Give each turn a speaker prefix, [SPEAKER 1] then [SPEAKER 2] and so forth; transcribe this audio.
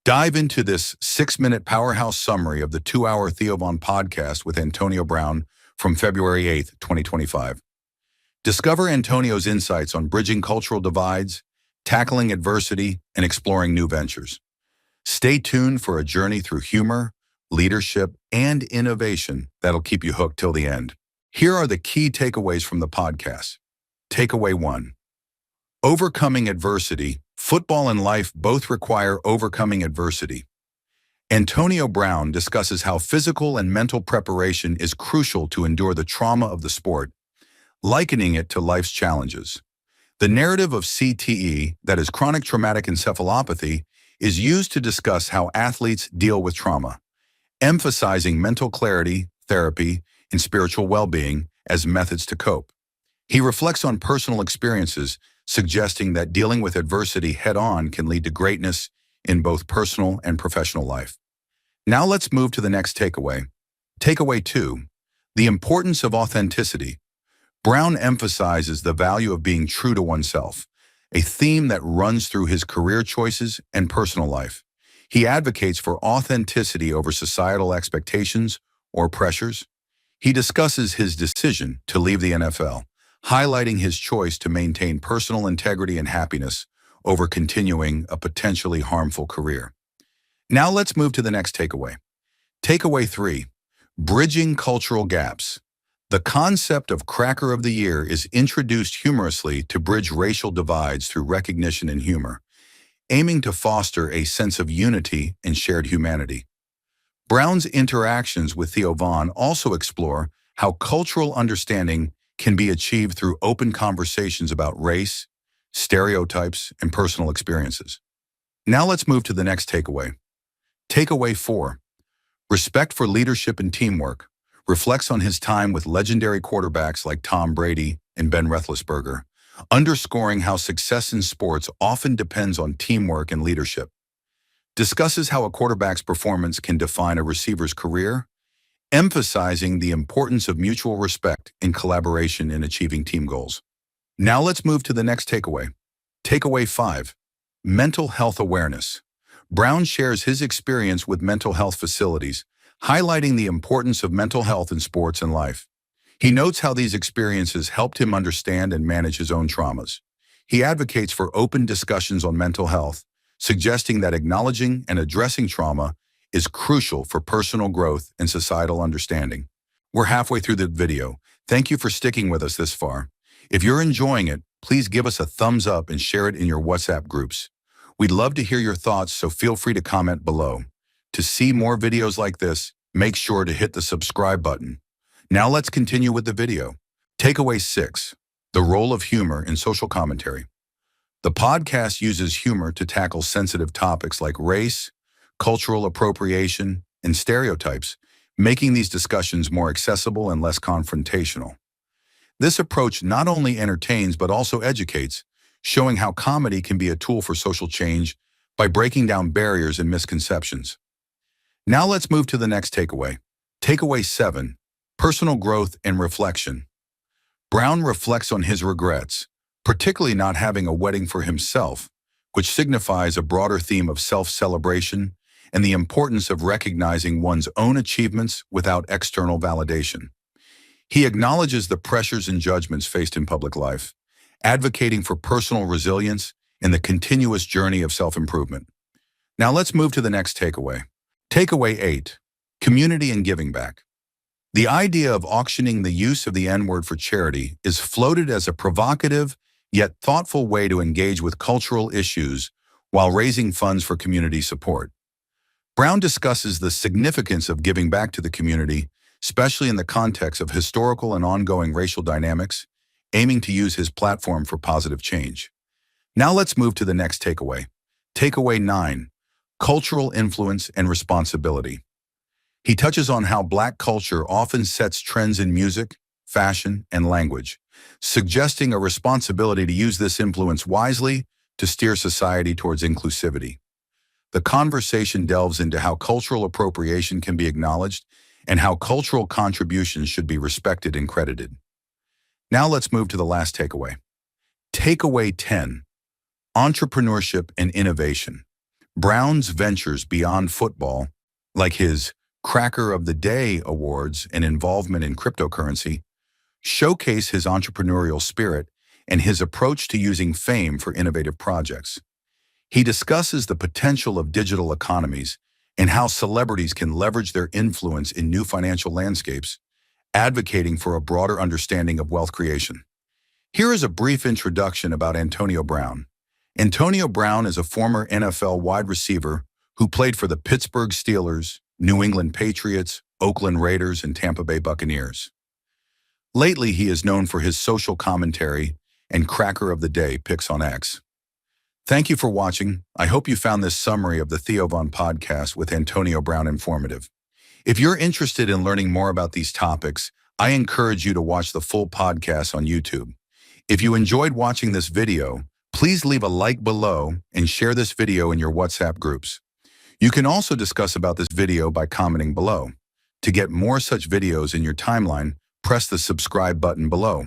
[SPEAKER 1] Dive into this 6-minute powerhouse summary of the 2-hour Theo Von Podcast with Antonio Brown from February 8th, 2025. Discover Antonio's insights on bridging cultural divides, tackling adversity, and exploring new ventures. Stay tuned for a journey through humor, leadership, and innovation that'll keep you hooked till the end. Here are the key takeaways from the podcast. Takeaway 1. Overcoming adversity. Football and life both require overcoming adversity. Antonio Brown discusses how physical and mental preparation is crucial to endure the trauma of the sport, likening it to life's challenges. The narrative of CTE, that is chronic traumatic encephalopathy, is used to discuss how athletes deal with trauma, emphasizing mental clarity, therapy, and spiritual well-being as methods to cope. He reflects on personal experiences, suggesting that dealing with adversity head-on can lead to greatness in both personal and professional life. Now let's move to the next takeaway. Takeaway 2, the importance of authenticity. Brown emphasizes the value of being true to oneself, a theme that runs through his career choices and personal life. He advocates for authenticity over societal expectations or pressures. He discusses his decision to leave the NFL, highlighting his choice to maintain personal integrity and happiness over continuing a potentially harmful career. Now let's move to the next takeaway. Takeaway 3, bridging cultural gaps. The concept of Cracker of the Year is introduced humorously to bridge racial divides through recognition and humor, aiming to foster a sense of unity and shared humanity. Brown's interactions with Theo Von also explore how cultural understanding can be achieved through open conversations about race, stereotypes, and personal experiences. Now let's move to the next takeaway. Takeaway 4, respect for leadership and teamwork, reflects on his time with legendary quarterbacks like Tom Brady and Ben Roethlisberger, underscoring how success in sports often depends on teamwork and leadership. Discusses how a quarterback's performance can define a receiver's career, emphasizing the importance of mutual respect and collaboration in achieving team goals. Now let's move to the next takeaway. Takeaway 5, mental health awareness. Brown shares his experience with mental health facilities, highlighting the importance of mental health in sports and life. He notes how these experiences helped him understand and manage his own traumas. He advocates for open discussions on mental health, suggesting that acknowledging and addressing trauma is crucial for personal growth and societal understanding. We're halfway through the video. Thank you for sticking with us this far. If you're enjoying it, please give us a thumbs up and share it in your WhatsApp groups. We'd love to hear your thoughts, so feel free to comment below. To see more videos like this, make sure to hit the subscribe button. Now let's continue with the video. Takeaway 6, the role of humor in social commentary. The podcast uses humor to tackle sensitive topics like race, cultural appropriation, and stereotypes, making these discussions more accessible and less confrontational. This approach not only entertains but also educates, showing how comedy can be a tool for social change by breaking down barriers and misconceptions. Now let's move to the next takeaway. Takeaway 7, personal growth and reflection. Brown reflects on his regrets, particularly not having a wedding for himself, which signifies a broader theme of self-celebration and the importance of recognizing one's own achievements without external validation. He acknowledges the pressures and judgments faced in public life, advocating for personal resilience and the continuous journey of self-improvement. Now let's move to the next takeaway. Takeaway 8, community and giving back. The idea of auctioning the use of the N-word for charity is floated as a provocative yet thoughtful way to engage with cultural issues while raising funds for community support. Brown discusses the significance of giving back to the community, especially in the context of historical and ongoing racial dynamics, aiming to use his platform for positive change. Now let's move to the next takeaway. Takeaway 9, cultural influence and responsibility. He touches on how Black culture often sets trends in music, fashion, and language, suggesting a responsibility to use this influence wisely to steer society towards inclusivity. The conversation delves into how cultural appropriation can be acknowledged and how cultural contributions should be respected and credited. Now let's move to the last takeaway. Takeaway 10, entrepreneurship and innovation. Brown's ventures beyond football, like his Cracker of the Day awards and involvement in cryptocurrency, showcase his entrepreneurial spirit and his approach to using fame for innovative projects. He discusses the potential of digital economies and how celebrities can leverage their influence in new financial landscapes, advocating for a broader understanding of wealth creation. Here is a brief introduction about Antonio Brown. Antonio Brown is a former NFL wide receiver who played for the Pittsburgh Steelers, New England Patriots, Oakland Raiders, and Tampa Bay Buccaneers. Lately, he is known for his social commentary and Cracker of the Day pics on X. Thank you for watching. I hope you found this summary of the Theo Von Podcast with Antonio Brown informative. If you're interested in learning more about these topics, I encourage you to watch the full podcast on YouTube. If you enjoyed watching this video, please leave a like below and share this video in your WhatsApp groups. You can also discuss about this video by commenting below. To get more such videos in your timeline, press the subscribe button below.